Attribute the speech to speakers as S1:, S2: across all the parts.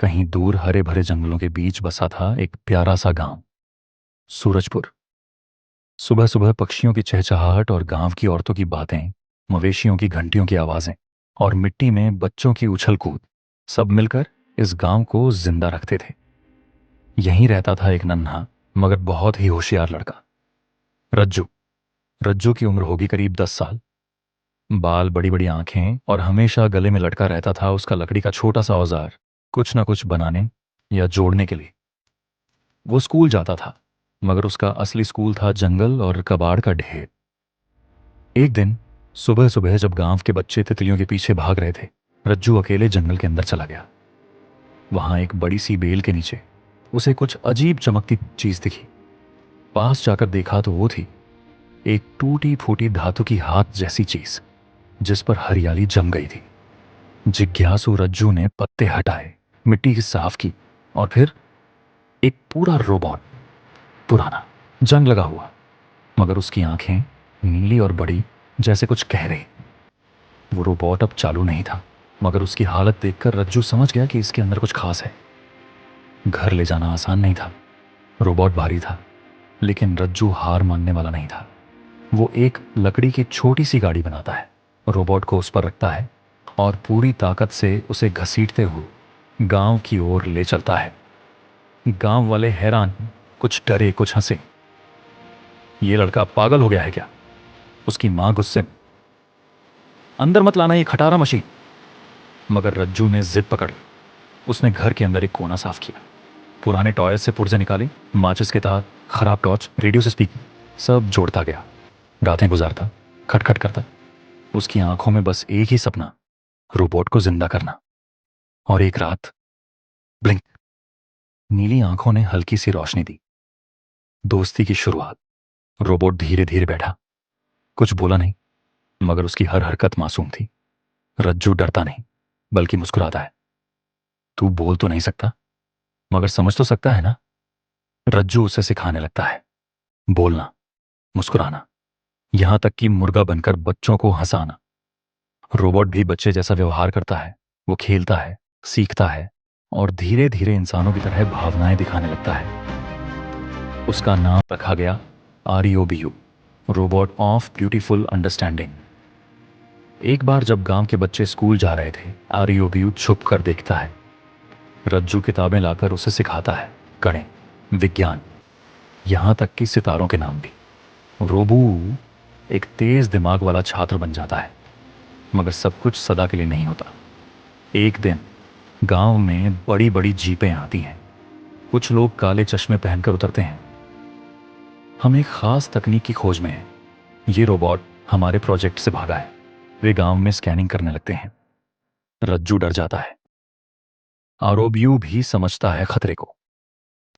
S1: कहीं दूर हरे भरे जंगलों के बीच बसा था एक प्यारा सा गांव, सूरजपुर। सुबह सुबह पक्षियों की चहचहाहट और गांव की औरतों की बातें, मवेशियों की घंटियों की आवाजें और मिट्टी में बच्चों की उछल कूद, सब मिलकर इस गांव को जिंदा रखते थे। यहीं रहता था एक नन्हा मगर बहुत ही होशियार लड़का, रज्जू। रज्जू की उम्र होगी करीब 10 साल। बाल, बड़ी बड़ी आंखें और हमेशा गले में लटका रहता था उसका लकड़ी का छोटा सा औजार, कुछ ना कुछ बनाने या जोड़ने के लिए। वो स्कूल जाता था, मगर उसका असली स्कूल था जंगल और कबाड़ का ढेर। एक दिन सुबह सुबह जब गांव के बच्चे तितलियों के पीछे भाग रहे थे, रज्जू अकेले जंगल के अंदर चला गया। वहां एक बड़ी सी बेल के नीचे उसे कुछ अजीब चमकती चीज दिखी। पास जाकर देखा तो वो थी एक टूटी फूटी धातु की हाथ जैसी चीज, जिस पर हरियाली जम गई थी। जिज्ञासु रज्जू ने पत्ते हटाए, मिट्टी की साफ की और फिर एक पूरा रोबोट, पुराना, जंग लगा हुआ, मगर उसकी आंखें नीली और बड़ी, जैसे कुछ कह रही। वो रोबोट अब चालू नहीं था, मगर उसकी हालत देखकर रज्जू समझ गया कि इसके अंदर कुछ खास है। घर ले जाना आसान नहीं था, रोबोट भारी था, लेकिन रज्जू हार मानने वाला नहीं था। वो एक लकड़ी की छोटी सी गाड़ी बनाता है, रोबोट को उस पर रखता है और पूरी ताकत से उसे घसीटते हुए गांव की ओर ले चलता है। गांव वाले हैरान, कुछ डरे, कुछ हंसे। ये लड़का पागल हो गया है क्या? उसकी मां गुस्से में, अंदर मत लाना ये खटारा मशीन। मगर रज्जू ने जिद पकड़ ली। उसने घर के अंदर एक कोना साफ किया, पुराने टॉयज से पुर्जे निकाले, माचिस के तार, खराब टॉर्च, रेडियो से स्पीकर, सब जोड़ता गया। रातें गुजारता, खटखट करता। उसकी आंखों में बस एक ही सपना, रोबोट को जिंदा करना। और एक रात, ब्लिंक, नीली आंखों ने हल्की सी रोशनी दी। दोस्ती की शुरुआत। रोबोट धीरे धीरे बैठा, कुछ बोला नहीं, मगर उसकी हर हरकत मासूम थी। रज्जू डरता नहीं, बल्कि मुस्कुराता है। तू बोल तो नहीं सकता, मगर समझ तो सकता है ना? रज्जू उसे सिखाने लगता है, बोलना, मुस्कुराना, यहां तक कि मुर्गा बनकर बच्चों को हंसाना। रोबोट भी बच्चे जैसा व्यवहार करता है। वो खेलता है, सीखता है और धीरे धीरे इंसानों की तरह भावनाएं दिखाने लगता है। उसका नाम रखा गया REOBU, robot of beautiful understanding. एक बार जब गांव के बच्चे स्कूल जा रहे थे, REOBU छुप कर देखता है। रज्जू किताबें लाकर उसे सिखाता है, गणित, विज्ञान, यहां तक कि सितारों के नाम भी। रोबू एक तेज दिमाग वाला छात्र बन जाता है, मगर सब कुछ सदा के लिए नहीं होता। एक दिन गांव में बड़ी बड़ी जीपें आती हैं। कुछ लोग काले चश्मे पहनकर उतरते हैं। हम एक खास तकनीक की खोज में हैं। ये रोबोट हमारे प्रोजेक्ट से भागा है। वे गांव में स्कैनिंग करने लगते हैं। रज्जू डर जाता है, आरोबियू भी समझता है खतरे को।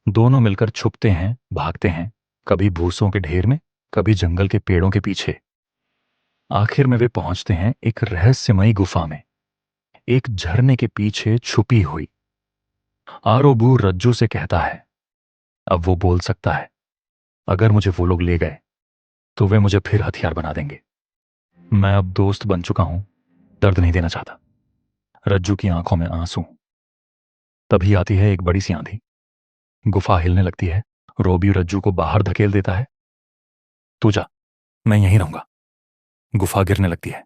S1: दोनों मिलकर छुपते हैं, भागते हैं, कभी भूसों के ढेर में, कभी जंगल के पेड़ों के पीछे। आखिर में वे पहुंचते हैं एक रहस्यमयी गुफा में, एक झरने के पीछे छुपी हुई। आरोबू रज्जू से कहता है, अब वो बोल सकता है, अगर मुझे वो लोग ले गए तो वे मुझे फिर हथियार बना देंगे। मैं अब दोस्त बन चुका हूं, दर्द नहीं देना चाहता। रज्जू की आंखों में आंसू। तभी आती है एक बड़ी सी आंधी। गुफा हिलने लगती है। रोबी रज्जू को बाहर धकेल देता है। तू जा, मैं यहीं रहूंगा। गुफा गिरने लगती है।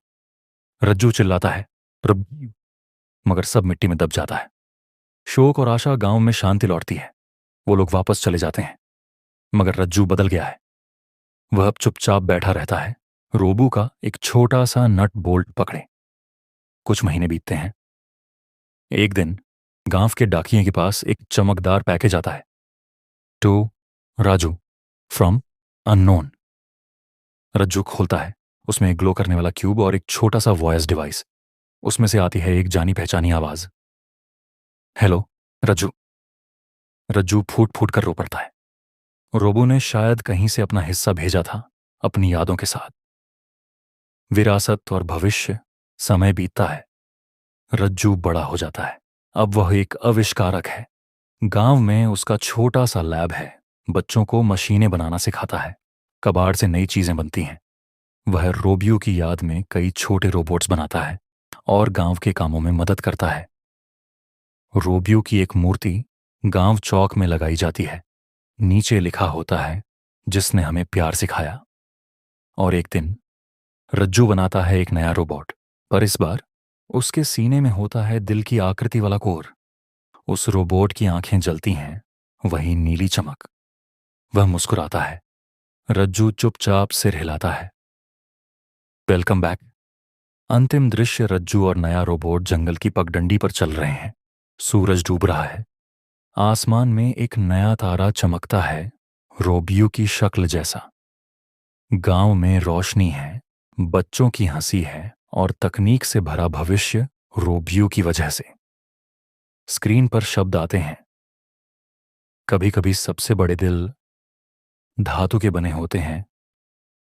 S1: रज्जू चिल्लाता है, रब, मगर सब मिट्टी में दब जाता है। शोक और आशा गांव में शांति लौटती है। वो लोग वापस चले जाते हैं, मगर रज्जू बदल गया है। वह अब चुपचाप बैठा रहता है, रोबू का एक छोटा सा नट बोल्ट पकड़े। कुछ महीने बीतते हैं। एक दिन गांव के डाकिये के पास एक चमकदार पैकेज आता है। To Raju, from unknown. Rajju खोलता है। उसमें एक ग्लो करने वाला क्यूब और एक छोटा सा वॉयस डिवाइस। उसमें से आती है एक जानी पहचानी आवाज, हेलो रज्जू। रज्जू फूट फूट कर रो पड़ता है। रोबो ने शायद कहीं से अपना हिस्सा भेजा था, अपनी यादों के साथ। विरासत और भविष्य। समय बीतता है। रज्जू बड़ा हो जाता है। अब वह एक आविष्कारक है। गांव में उसका छोटा सा लैब है। बच्चों को मशीनें बनाना सिखाता है। कबाड़ से नई चीजें बनती हैं। वह रोबियो की याद में कई छोटे रोबोट्स बनाता है और गांव के कामों में मदद करता है। रोबियो की एक मूर्ति गांव चौक में लगाई जाती है। नीचे लिखा होता है, जिसने हमें प्यार सिखाया। और एक दिन रज्जू बनाता है एक नया रोबोट, पर इस बार उसके सीने में होता है दिल की आकृति वाला कोर। उस रोबोट की आंखें जलती हैं, वही नीली चमक। वह मुस्कुराता है। रज्जू चुपचाप सिर हिलाता है। Welcome back. अंतिम दृश्य, रज्जू और नया रोबोट जंगल की पगडंडी पर चल रहे हैं। सूरज डूब रहा है। आसमान में एक नया तारा चमकता है, रोबियो की शक्ल जैसा। गांव में रोशनी है, बच्चों की हंसी है और तकनीक से भरा भविष्य रोबियो की वजह से। स्क्रीन पर शब्द आते हैं, कभी कभी सबसे बड़े दिल धातु के बने होते हैं,